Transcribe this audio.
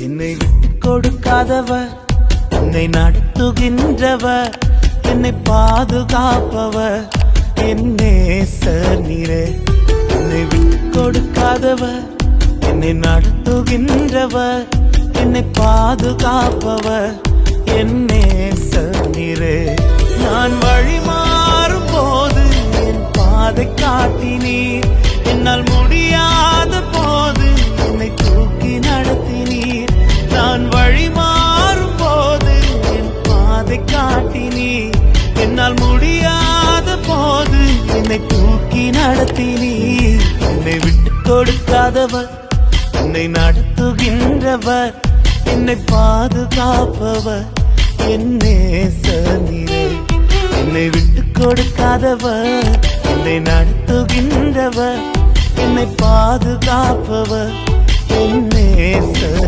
என்னை விட்டு கொடுக்காதவ, என்னை நடத்துகின்றவ, என்னை பாதுகாப்பவ, என் நேசர் நீரே. என்னை விட்டு கொடுக்காதவ, என்னை நடத்துகின்றவ, என்னை பாதுகாப்பவ, என் நேசர் நீரே. நான் வழி மாறும் போது என் பாதை காட்டினீர், என்னால் முடியாத போது என்னை தூக்கி நடத்தினீர். நான் வழி மாறும் போது என் பாதை காட்டினீர், என்னால் முடியாத போது என்னை தூக்கி நடத்தினீர். என்னை விட்டு கொடுக்காதவர், என்னை நடத்துகின்றவர், என்னை பாதுகாப்பவர், என் நேசர் நீரே. என்னை விட்டு கொடுக்காதவர், என்னை நடத்துகின்றவர், என்னை பாதுகாப்பவர், என் நேசர்.